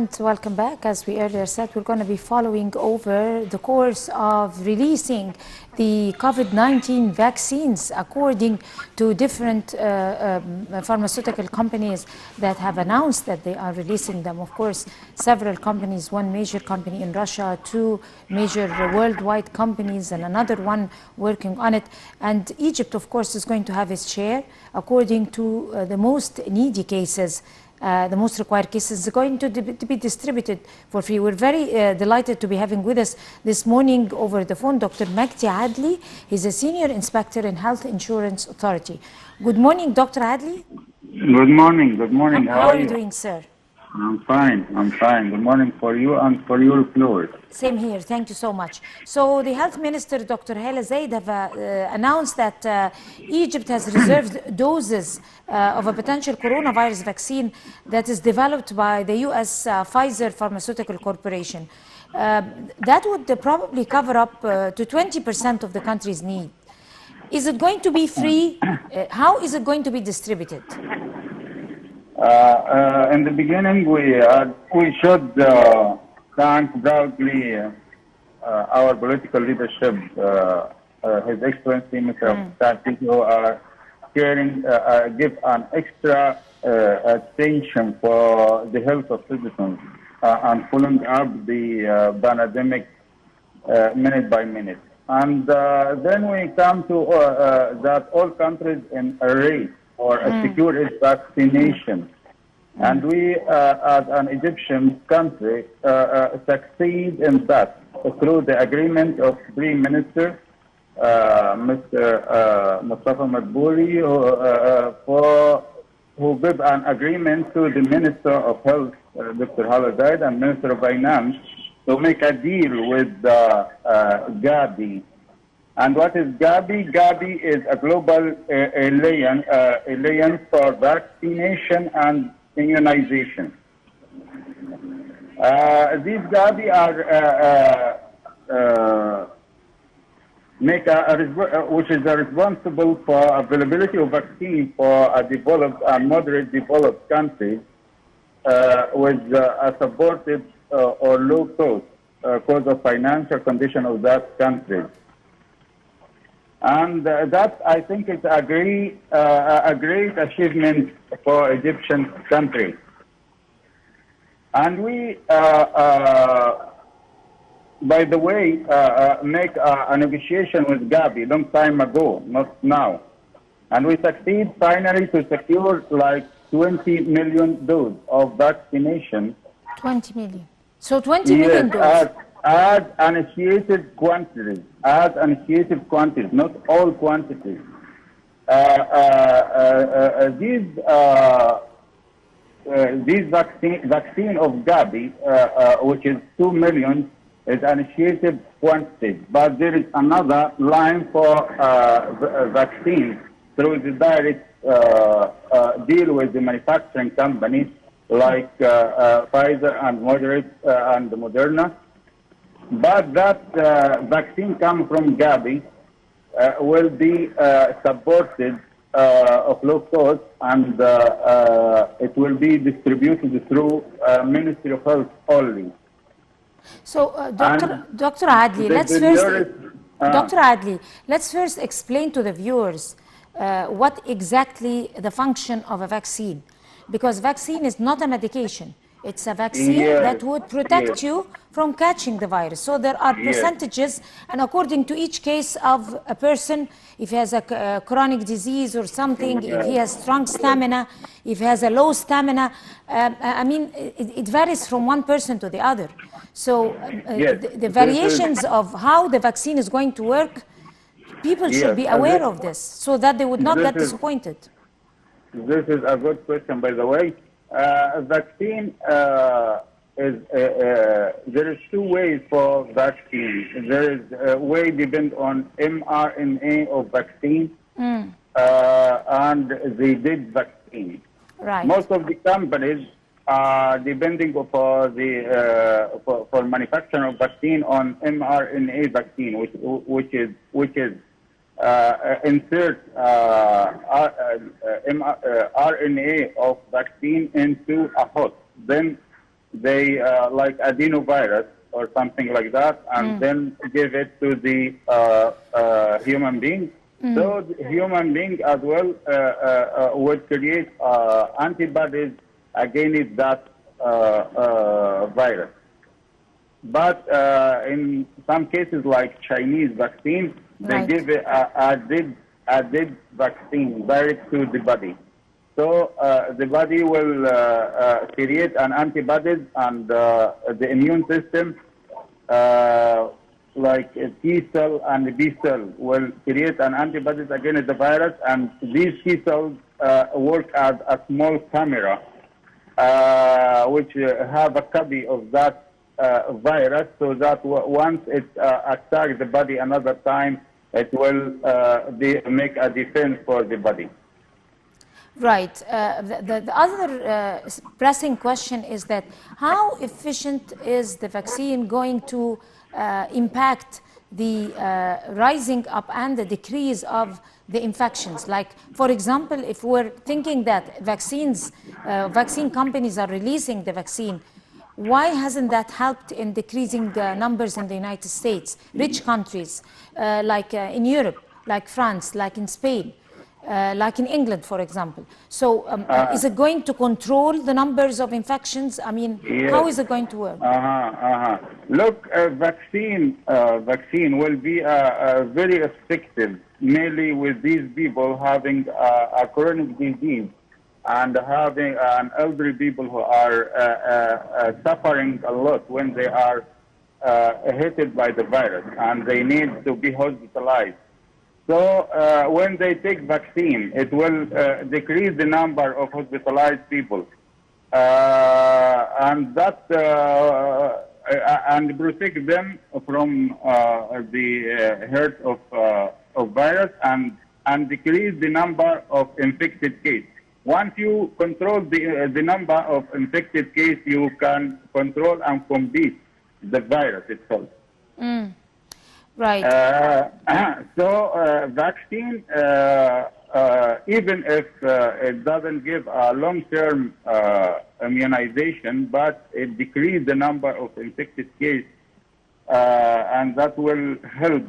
And welcome back. As we earlier said, we're going to be following over the course of releasing the COVID-19 vaccines according to different pharmaceutical companies that have announced that they are releasing them. Of course, several companies, one major company in Russia, two major worldwide companies, and another one working on it. And Egypt, of course, is going to have its share according to the most needy cases. The most required cases are going to be distributed for free. We're very delighted to be having with us this morning over the phone Dr. Magdy Adly. He's a senior inspector in Health Insurance Authority. Good morning, Dr. Adly. Good morning. Good morning. How are you doing, sir? I'm fine. I'm fine. Good morning for you and for your floor. Same here. Thank you so much. So the Health Minister, Dr. Hala Zaid, have announced that Egypt has reserved doses of a potential coronavirus vaccine that is developed by the U.S. Pfizer Pharmaceutical Corporation. That would probably cover up to 20% of the country's need. Is it going to be free? How is it going to be distributed? In the beginning, we should thank proudly our political leadership, His Excellency Mr. Tati, who are caring, give an extra attention for the health of citizens and following up the pandemic minute by minute. And then we come to that all countries in a race for a secure vaccination. And we, as an Egyptian country, succeed in that through the agreement of Prime Minister, Mr. Mustafa Madbouli, who gave an agreement to the Minister of Health, Dr. Hala Zaid, and Minister of Finance to make a deal with Gavi. And what is Gavi? Gavi is a global alliance for vaccination and immunization. These Gavi are which is responsible for availability of vaccine for a developed and moderate developed countries with a supportive or low cost cause of financial condition of that country. And that, I think, is a great achievement for Egyptian country. And we, by the way, make a negotiation with Gavi long time ago, not now. And we succeed finally to secure like 20 million doses of vaccination. 20 million. So 20 million doses. As initiated quantities, not all quantities. These vaccine of Gavi, which is 2 million, is initiated quantity. But there is another line for vaccine through the direct deal with the manufacturing companies like Pfizer and Moderna. But that vaccine coming from Gavi will be supported of low cost, and it will be distributed through Ministry of Health only. So, Dr. Adly, Dr. Adly, let's first explain to the viewers what exactly the function of a vaccine, because vaccine is not a medication. It's a vaccine that would protect you from catching the virus. So there are percentages, and according to each case of a person, if he has a chronic disease or something, if he has strong stamina, if he has a low stamina, I mean, it varies from one person to the other. So the variations of how the vaccine is going to work, people should be aware of this so that they would not get disappointed. This is a good question, by the way. Vaccine there is two ways for vaccine. There is a way depend on mRNA of vaccine and they did vaccine. Right. Most of the companies are depending for the for manufacturing of vaccine on mRNA vaccine, which is insert RNA of vaccine into a host. Then they like adenovirus or something like that, and then give it to the human being. So the human being as well would create antibodies against that virus. But in some cases, like Chinese vaccine, they Right. give added vaccine direct to the body. So the body will create an antibodies, and the immune system, like a T cell and a B cell, will create an antibodies against the virus, and these T cells work as a small camera, which have a copy of that virus, so that once it attacks the body another time, it will make a defense for the body. Right. The other pressing question is that how efficient is the vaccine going to impact the rising up and the decrease of the infections? Like, for example, if we're thinking that vaccine companies are releasing the vaccine, why hasn't that helped in decreasing numbers in the United States, rich countries, like in Europe, like France, like in Spain? Like in England, for example. So is it going to control the numbers of infections? I mean, Yes. how is it going to work? Look, vaccine will be very effective, mainly with these people having a chronic disease and having elderly people who are suffering a lot when they are hit by the virus and they need to be hospitalized. So when they take vaccine, it will decrease the number of hospitalized people, and that and protect them from the hurt of virus, and decrease the number of infected cases. Once you control the number of infected cases, you can control and combat the virus itself. Right. Vaccine, even if it doesn't give a long-term immunization, but it decreases the number of infected cases, and that will help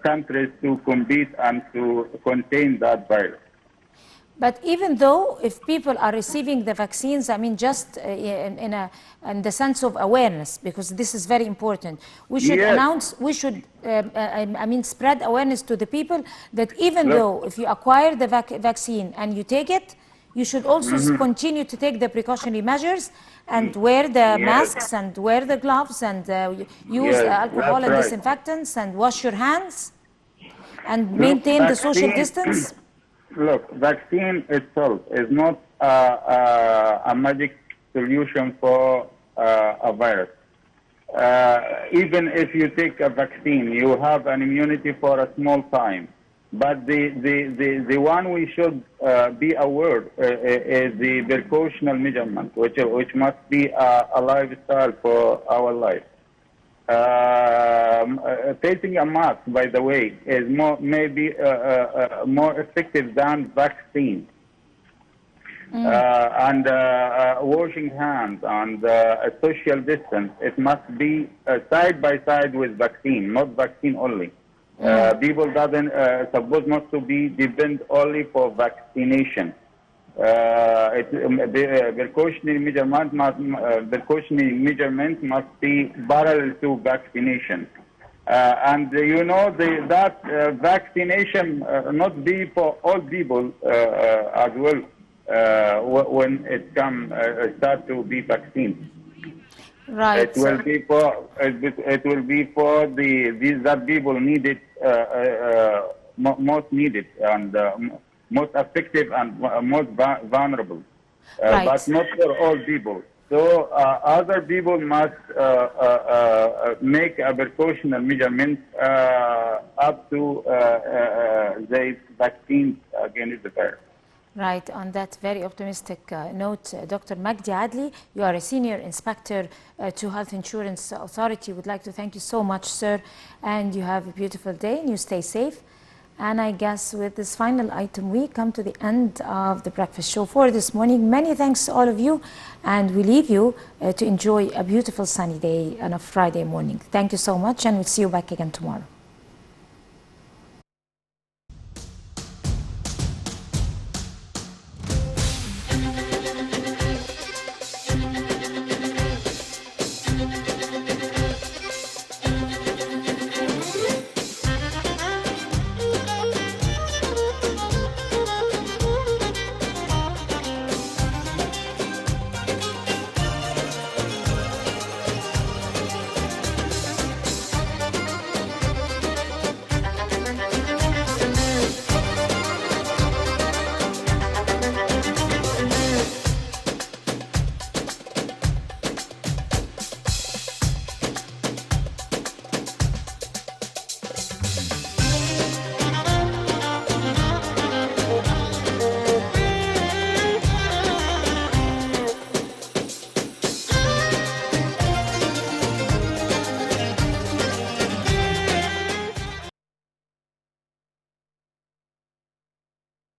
countries to combat and to contain that virus. But even though if people are receiving the vaccines, I mean, just in the sense of awareness, because this is very important, we should I mean, spread awareness to the people that even though if you acquire the vaccine and you take it, you should also continue to take the precautionary measures and wear the masks and wear the gloves and use alcohol and disinfectants and wash your hands and maintain the social distance. Look, vaccine itself is not a magic solution for a virus. Even if you take a vaccine, you have an immunity for a small time. But the one we should be aware is the precautional measurement, which must be a lifestyle for our life. Taking a mask, by the way, is maybe more effective than vaccine. And washing hands and social distance, it must be side by side with vaccine, not vaccine only. People doesn't supposed not to be depend only for vaccination. The precautionary measurement must be parallel to vaccination. And you know that vaccination not be for all people as well when it start to be vaccine. Right. It will be for that people need it most needed and most effective and most vulnerable, but not for all people. So other people must make a precautionary measurement up to the vaccines against the virus. Right. On that very optimistic note, Dr. Magdy Adly, you are a Senior Inspector to Health Insurance Authority. Would like to thank you so much, sir, and you have a beautiful day and you stay safe. And I guess with this final item, we come to the end of the breakfast show for this morning. Many thanks to all of you, and we leave you to enjoy a beautiful sunny day on a Friday morning. Thank you so much, and we'll see you back again tomorrow.